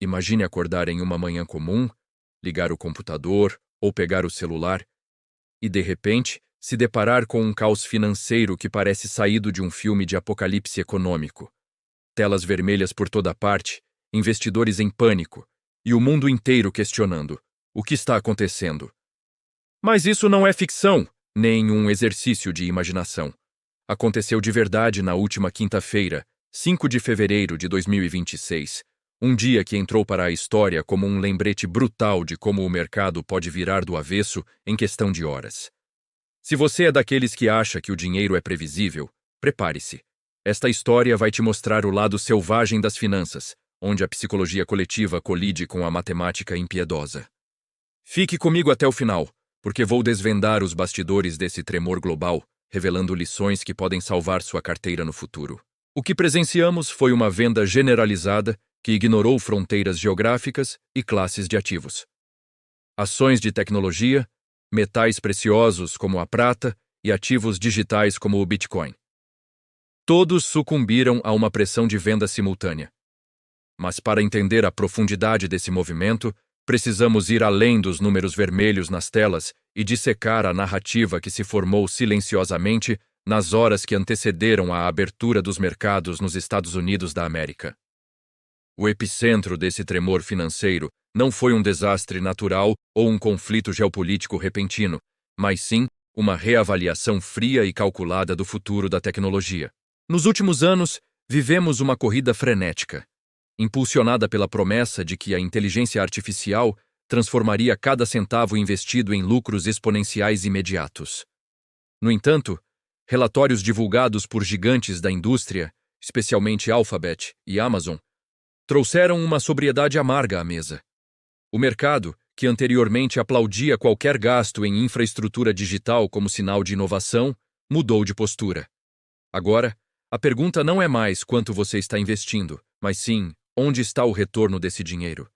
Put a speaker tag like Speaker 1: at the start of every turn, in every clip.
Speaker 1: Imagine acordar em uma manhã comum, ligar o computador ou pegar o celular e, de repente, se deparar com um caos financeiro que parece saído de um filme de apocalipse econômico. Telas vermelhas por toda parte, investidores em pânico e o mundo inteiro questionando: o que está acontecendo? Mas isso não é ficção, nem um exercício de imaginação. Aconteceu de verdade na última quinta-feira, 5 de fevereiro de 2026, um dia que entrou para a história como um lembrete brutal de como o mercado pode virar do avesso em questão de horas. Se você é daqueles que acha que o dinheiro é previsível, prepare-se. Esta história vai te mostrar o lado selvagem das finanças, onde a psicologia coletiva colide com a matemática impiedosa. Fique comigo até o final, porque vou desvendar os bastidores desse tremor global, revelando lições que podem salvar sua carteira no futuro. O que presenciamos foi uma venda generalizada que ignorou fronteiras geográficas e classes de ativos. Ações de tecnologia, metais preciosos como a prata e ativos digitais como o Bitcoin. Todos sucumbiram a uma pressão de venda simultânea. Mas para entender a profundidade desse movimento, precisamos ir além dos números vermelhos nas telas e dissecar a narrativa que se formou silenciosamente nas horas que antecederam a abertura dos mercados nos Estados Unidos da América. O epicentro desse tremor financeiro não foi um desastre natural ou um conflito geopolítico repentino, mas sim uma reavaliação fria e calculada do futuro da tecnologia. Nos últimos anos, vivemos uma corrida frenética, impulsionada pela promessa de que a inteligência artificial transformaria cada centavo investido em lucros exponenciais imediatos. No entanto, relatórios divulgados por gigantes da indústria, especialmente Alphabet e Amazon, trouxeram uma sobriedade amarga à mesa. O mercado, que anteriormente aplaudia qualquer gasto em infraestrutura digital como sinal de inovação, mudou de postura. Agora, a pergunta não é mais quanto você está investindo, mas sim, onde está o retorno desse dinheiro?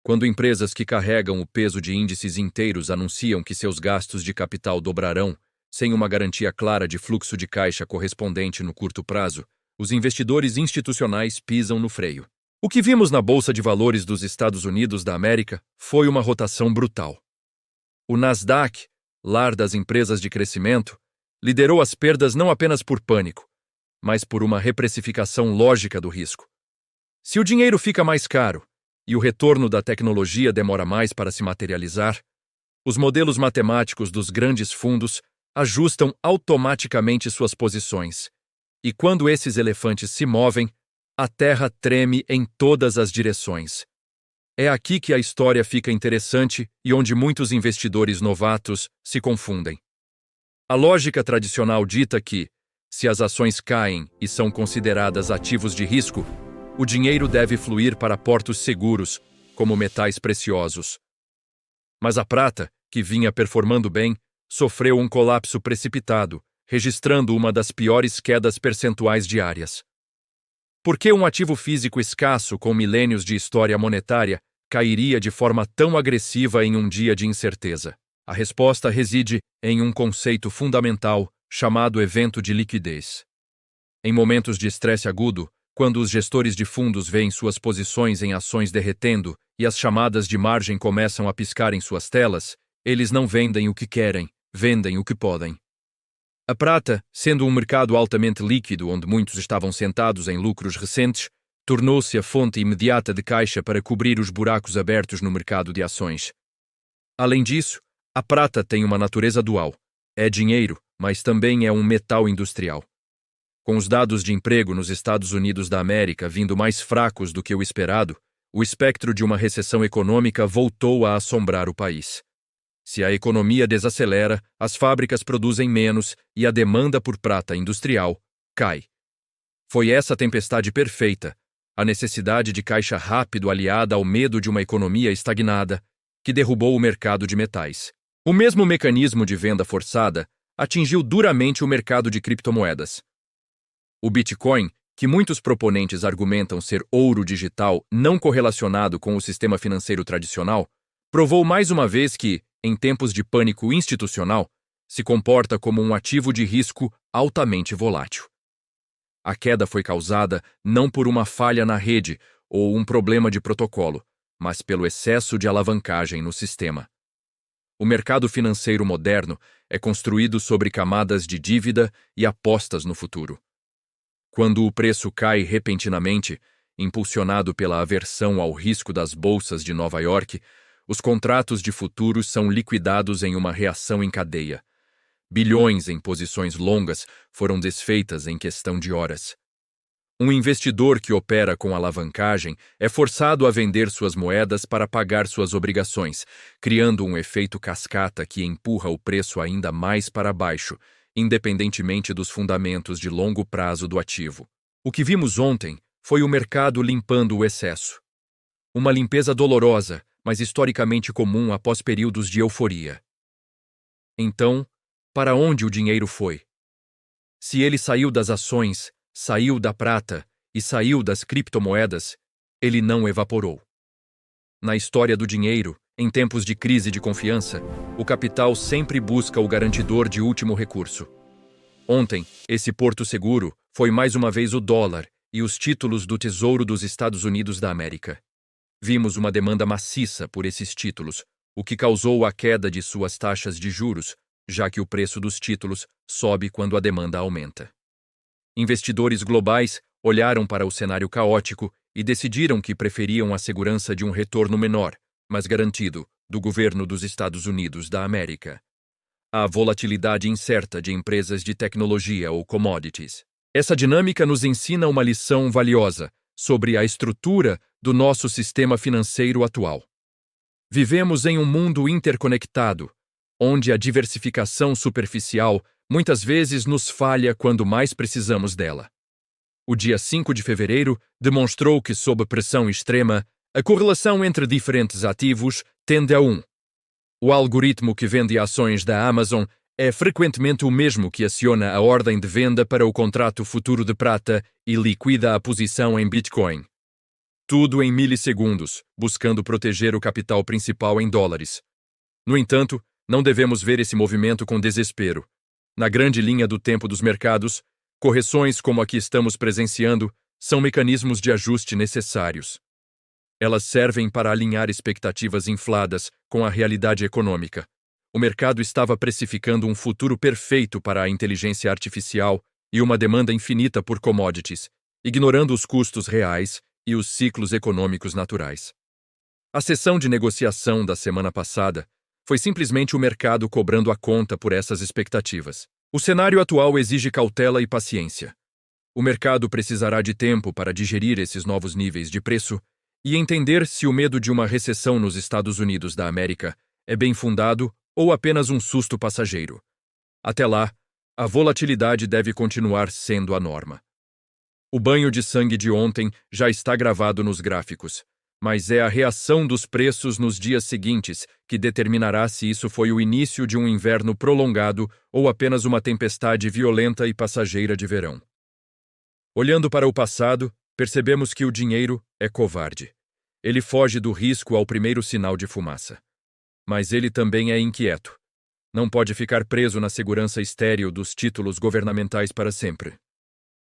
Speaker 1: Quando empresas que carregam o peso de índices inteiros anunciam que seus gastos de capital dobrarão, sem uma garantia clara de fluxo de caixa correspondente no curto prazo, os investidores institucionais pisam no freio. O que vimos na Bolsa de Valores dos Estados Unidos da América foi uma rotação brutal. O Nasdaq, lar das empresas de crescimento, liderou as perdas não apenas por pânico, mas por uma reprecificação lógica do risco. Se o dinheiro fica mais caro e o retorno da tecnologia demora mais para se materializar, os modelos matemáticos dos grandes fundos ajustam automaticamente suas posições. E quando esses elefantes se movem, a terra treme em todas as direções. É aqui que a história fica interessante e onde muitos investidores novatos se confundem. A lógica tradicional dita que, se as ações caem e são consideradas ativos de risco, o dinheiro deve fluir para portos seguros, como metais preciosos. Mas a prata, que vinha performando bem, sofreu um colapso precipitado, registrando uma das piores quedas percentuais diárias. Por que um ativo físico escasso com milênios de história monetária cairia de forma tão agressiva em um dia de incerteza? A resposta reside em um conceito fundamental chamado evento de liquidez. Em momentos de estresse agudo, quando os gestores de fundos veem suas posições em ações derretendo e as chamadas de margem começam a piscar em suas telas, eles não vendem o que querem, vendem o que podem. A prata, sendo um mercado altamente líquido onde muitos estavam sentados em lucros recentes, tornou-se a fonte imediata de caixa para cobrir os buracos abertos no mercado de ações. Além disso, a prata tem uma natureza dual. É dinheiro, mas também é um metal industrial. Com os dados de emprego nos Estados Unidos da América vindo mais fracos do que o esperado, o espectro de uma recessão econômica voltou a assombrar o país. Se a economia desacelera, as fábricas produzem menos e a demanda por prata industrial cai. Foi essa tempestade perfeita, a necessidade de caixa rápido aliada ao medo de uma economia estagnada, que derrubou o mercado de metais. O mesmo mecanismo de venda forçada atingiu duramente o mercado de criptomoedas. O Bitcoin, que muitos proponentes argumentam ser ouro digital não correlacionado com o sistema financeiro tradicional, provou mais uma vez que, em tempos de pânico institucional, se comporta como um ativo de risco altamente volátil. A queda foi causada não por uma falha na rede ou um problema de protocolo, mas pelo excesso de alavancagem no sistema. O mercado financeiro moderno é construído sobre camadas de dívida e apostas no futuro. Quando o preço cai repentinamente, impulsionado pela aversão ao risco das bolsas de Nova York, os contratos de futuros são liquidados em uma reação em cadeia. Bilhões em posições longas foram desfeitas em questão de horas. Um investidor que opera com alavancagem é forçado a vender suas moedas para pagar suas obrigações, criando um efeito cascata que empurra o preço ainda mais para baixo, independentemente dos fundamentos de longo prazo do ativo. O que vimos ontem foi o mercado limpando o excesso. Uma limpeza dolorosa, mas historicamente comum após períodos de euforia. Então, para onde o dinheiro foi? Se ele saiu das ações, saiu da prata e saiu das criptomoedas, ele não evaporou. Na história do dinheiro, em tempos de crise de confiança, o capital sempre busca o garantidor de último recurso. Ontem, esse porto seguro foi mais uma vez o dólar e os títulos do Tesouro dos Estados Unidos da América. Vimos uma demanda maciça por esses títulos, o que causou a queda de suas taxas de juros, já que o preço dos títulos sobe quando a demanda aumenta. Investidores globais olharam para o cenário caótico e decidiram que preferiam a segurança de um retorno menor, mas garantido, do governo dos Estados Unidos da América. A volatilidade incerta de empresas de tecnologia ou commodities. Essa dinâmica nos ensina uma lição valiosa sobre a estrutura do nosso sistema financeiro atual. Vivemos em um mundo interconectado, onde a diversificação superficial muitas vezes nos falha quando mais precisamos dela. O dia 5 de fevereiro demonstrou que, sob pressão extrema, a correlação entre diferentes ativos tende a 1. O algoritmo que vende ações da Amazon é frequentemente o mesmo que aciona a ordem de venda para o contrato futuro de prata e liquida a posição em Bitcoin. Tudo em milissegundos, buscando proteger o capital principal em dólares. No entanto, não devemos ver esse movimento com desespero. Na grande linha do tempo dos mercados, correções como a que estamos presenciando são mecanismos de ajuste necessários. Elas servem para alinhar expectativas infladas com a realidade econômica. O mercado estava precificando um futuro perfeito para a inteligência artificial e uma demanda infinita por commodities, ignorando os custos reais e os ciclos econômicos naturais. A sessão de negociação da semana passada foi simplesmente o mercado cobrando a conta por essas expectativas. O cenário atual exige cautela e paciência. O mercado precisará de tempo para digerir esses novos níveis de preço e entender se o medo de uma recessão nos Estados Unidos da América é bem fundado ou apenas um susto passageiro. Até lá, a volatilidade deve continuar sendo a norma. O banho de sangue de ontem já está gravado nos gráficos, mas é a reação dos preços nos dias seguintes que determinará se isso foi o início de um inverno prolongado ou apenas uma tempestade violenta e passageira de verão. Olhando para o passado, percebemos que o dinheiro é covarde. Ele foge do risco ao primeiro sinal de fumaça. Mas ele também é inquieto. Não pode ficar preso na segurança estéril dos títulos governamentais para sempre.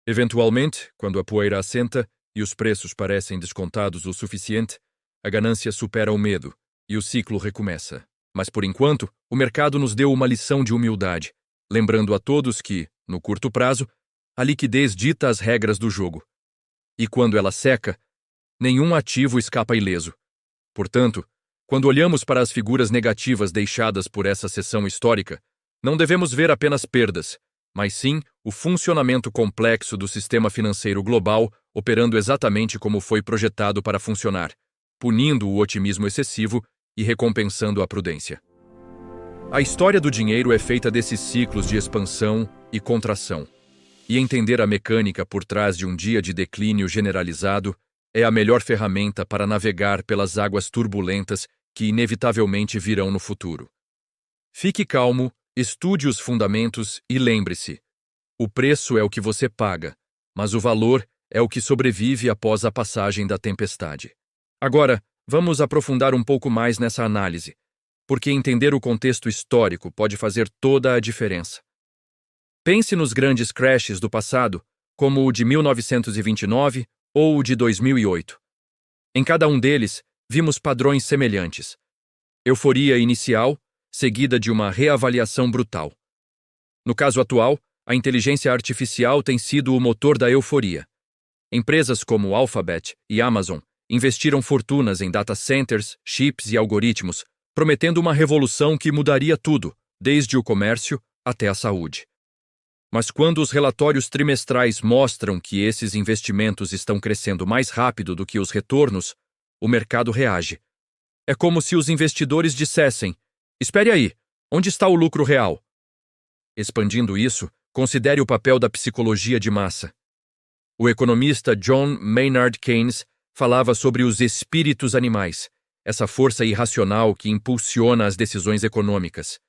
Speaker 1: Eventualmente, quando a poeira assenta e os preços parecem descontados o suficiente, a ganância supera o medo e o ciclo recomeça. Mas, por enquanto, o mercado nos deu uma lição de humildade, lembrando a todos que, no curto prazo, a liquidez dita as regras do jogo. E quando ela seca, nenhum ativo escapa ileso. Portanto, quando olhamos para as figuras negativas deixadas por essa sessão histórica, não devemos ver apenas perdas, mas sim o funcionamento complexo do sistema financeiro global operando exatamente como foi projetado para funcionar, punindo o otimismo excessivo e recompensando a prudência. A história do dinheiro é feita desses ciclos de expansão e contração, e entender a mecânica por trás de um dia de declínio generalizado é a melhor ferramenta para navegar pelas águas turbulentas que inevitavelmente virão no futuro. Fique calmo, estude os fundamentos e lembre-se: o preço é o que você paga, mas o valor é o que sobrevive após a passagem da tempestade. Agora, vamos aprofundar um pouco mais nessa análise, porque entender o contexto histórico pode fazer toda a diferença. Pense nos grandes crashes do passado, como o de 1929 ou o de 2008. Em cada um deles, vimos padrões semelhantes. Euforia inicial, seguida de uma reavaliação brutal. No caso atual, a inteligência artificial tem sido o motor da euforia. Empresas como Alphabet e Amazon investiram fortunas em data centers, chips e algoritmos, prometendo uma revolução que mudaria tudo, desde o comércio até a saúde. Mas quando os relatórios trimestrais mostram que esses investimentos estão crescendo mais rápido do que os retornos, o mercado reage. É como se os investidores dissessem: espere aí, onde está o lucro real? Expandindo isso, considere o papel da psicologia de massa. O economista John Maynard Keynes falava sobre os espíritos animais, essa força irracional que impulsiona as decisões econômicas.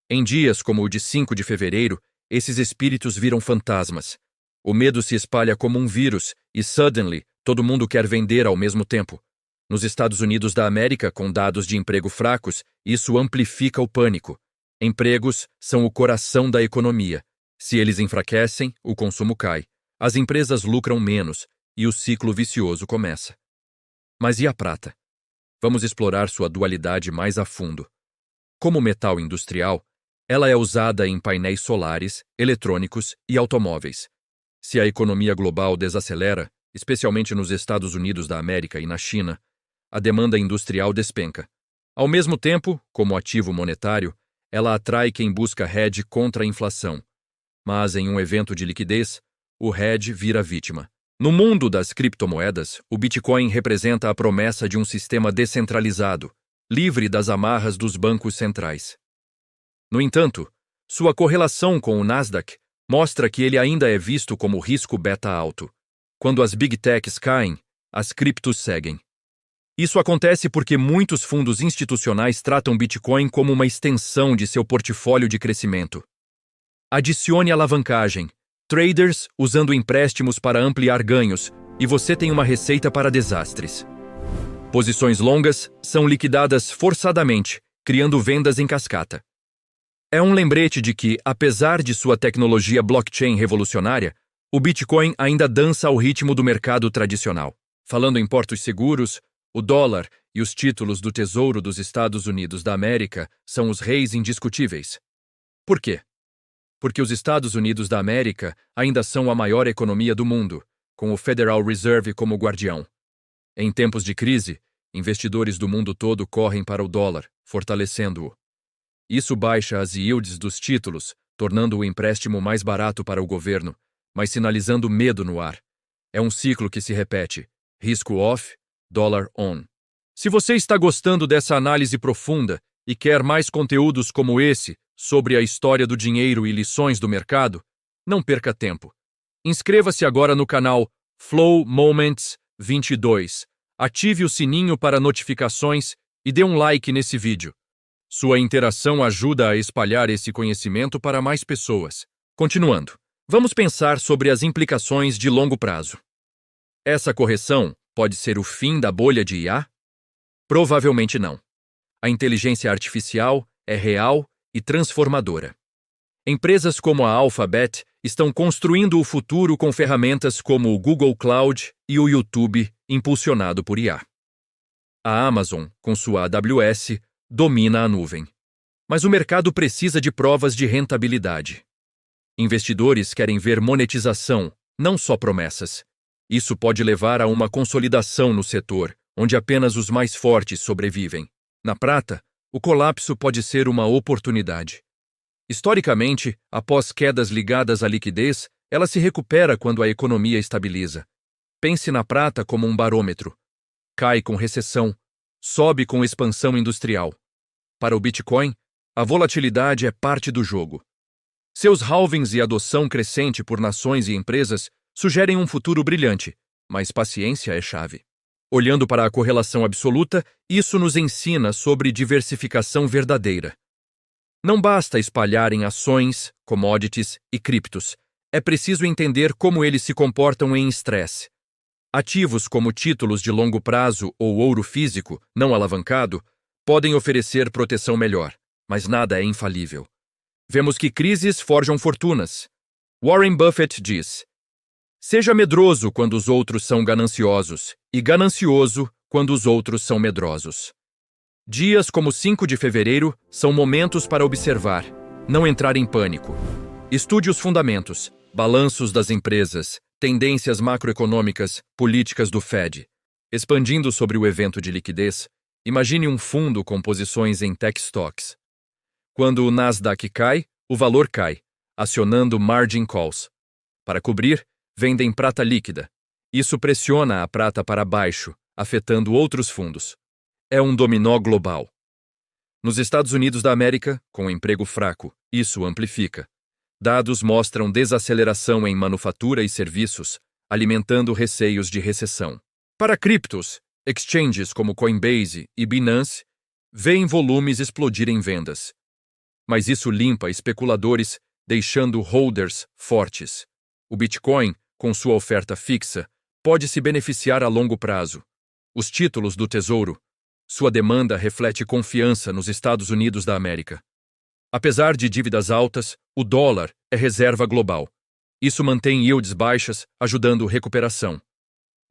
Speaker 1: Em dias como o de 5 de fevereiro, esses espíritos viram fantasmas. O medo se espalha como um vírus e, suddenly, todo mundo quer vender ao mesmo tempo. Nos Estados Unidos da América, com dados de emprego fracos, isso amplifica o pânico. Empregos são o coração da economia. Se eles enfraquecem, o consumo cai. As empresas lucram menos e o ciclo vicioso começa. Mas e a prata? Vamos explorar sua dualidade mais a fundo. Como metal industrial, ela é usada em painéis solares, eletrônicos e automóveis. Se a economia global desacelera, especialmente nos Estados Unidos da América e na China, a demanda industrial despenca. Ao mesmo tempo, como ativo monetário, ela atrai quem busca hedge contra a inflação. Mas em um evento de liquidez, o hedge vira vítima. No mundo das criptomoedas, o Bitcoin representa a promessa de um sistema descentralizado, livre das amarras dos bancos centrais. No entanto, sua correlação com o Nasdaq mostra que ele ainda é visto como risco beta alto. Quando as Big Techs caem, as criptos seguem. Isso acontece porque muitos fundos institucionais tratam Bitcoin como uma extensão de seu portfólio de crescimento. Adicione alavancagem, traders usando empréstimos para ampliar ganhos, e você tem uma receita para desastres. Posições longas são liquidadas forçadamente, criando vendas em cascata. É um lembrete de que, apesar de sua tecnologia blockchain revolucionária, o Bitcoin ainda dança ao ritmo do mercado tradicional. Falando em portos seguros, o dólar e os títulos do Tesouro dos Estados Unidos da América são os reis indiscutíveis. Por quê? Porque os Estados Unidos da América ainda são a maior economia do mundo, com o Federal Reserve como guardião. Em tempos de crise, investidores do mundo todo correm para o dólar, fortalecendo-o. Isso baixa as yields dos títulos, tornando o empréstimo mais barato para o governo, mas sinalizando medo no ar. É um ciclo que se repete: risco off, dólar on. Se você está gostando dessa análise profunda e quer mais conteúdos como esse sobre a história do dinheiro e lições do mercado, não perca tempo. Inscreva-se agora no canal Flow Moments 22, ative o sininho para notificações e dê um like nesse vídeo. Sua interação ajuda a espalhar esse conhecimento para mais pessoas. Continuando, vamos pensar sobre as implicações de longo prazo. Essa correção pode ser o fim da bolha de IA? Provavelmente não. A inteligência artificial é real e transformadora. Empresas como a Alphabet estão construindo o futuro com ferramentas como o Google Cloud e o YouTube, impulsionado por IA. A Amazon, com sua AWS, domina a nuvem. Mas o mercado precisa de provas de rentabilidade. Investidores querem ver monetização, não só promessas. Isso pode levar a uma consolidação no setor, onde apenas os mais fortes sobrevivem. Na prata, o colapso pode ser uma oportunidade. Historicamente, após quedas ligadas à liquidez, ela se recupera quando a economia estabiliza. Pense na prata como um barômetro. Cai com recessão, sobe com expansão industrial. Para o Bitcoin, a volatilidade é parte do jogo. Seus halvings e adoção crescente por nações e empresas sugerem um futuro brilhante, mas paciência é chave. Olhando para a correlação absoluta, isso nos ensina sobre diversificação verdadeira. Não basta espalhar em ações, commodities e criptos. É preciso entender como eles se comportam em estresse. Ativos como títulos de longo prazo ou ouro físico, não alavancado, podem oferecer proteção melhor, mas nada é infalível. Vemos que crises forjam fortunas. Warren Buffett diz: seja medroso quando os outros são gananciosos, e ganancioso quando os outros são medrosos. Dias como 5 de fevereiro são momentos para observar, não entrar em pânico. Estude os fundamentos, balanços das empresas, tendências macroeconômicas, políticas do Fed. Expandindo sobre o evento de liquidez, imagine um fundo com posições em tech stocks. Quando o Nasdaq cai, o valor cai, acionando margin calls. Para cobrir, vendem prata líquida. Isso pressiona a prata para baixo, afetando outros fundos. É um dominó global. Nos Estados Unidos da América, com emprego fraco, isso amplifica. Dados mostram desaceleração em manufatura e serviços, alimentando receios de recessão. Para criptos, exchanges como Coinbase e Binance veem volumes explodir em vendas. Mas isso limpa especuladores, deixando holders fortes. O Bitcoin, com sua oferta fixa, pode se beneficiar a longo prazo. Os títulos do Tesouro. Sua demanda reflete confiança nos Estados Unidos da América. Apesar de dívidas altas, o dólar é reserva global. Isso mantém yields baixas, ajudando recuperação.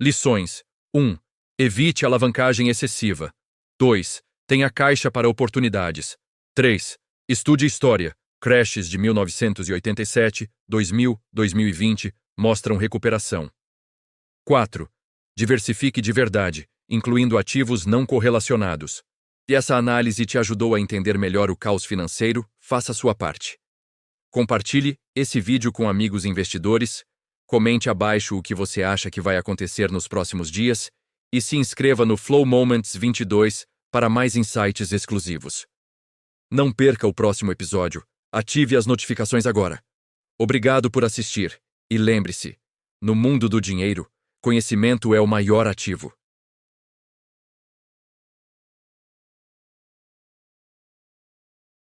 Speaker 1: Lições: 1. Evite alavancagem excessiva. 2. Tenha caixa para oportunidades. 3. Estude história. Crashes de 1987, 2000, 2020 mostram recuperação. 4. Diversifique de verdade, incluindo ativos não correlacionados. Se essa análise te ajudou a entender melhor o caos financeiro, faça sua parte. Compartilhe esse vídeo com amigos investidores, comente abaixo o que você acha que vai acontecer nos próximos dias e se inscreva no Flow Moments 22 para mais insights exclusivos. Não perca o próximo episódio. Ative as notificações agora. Obrigado por assistir e lembre-se, no mundo do dinheiro, conhecimento é o maior ativo.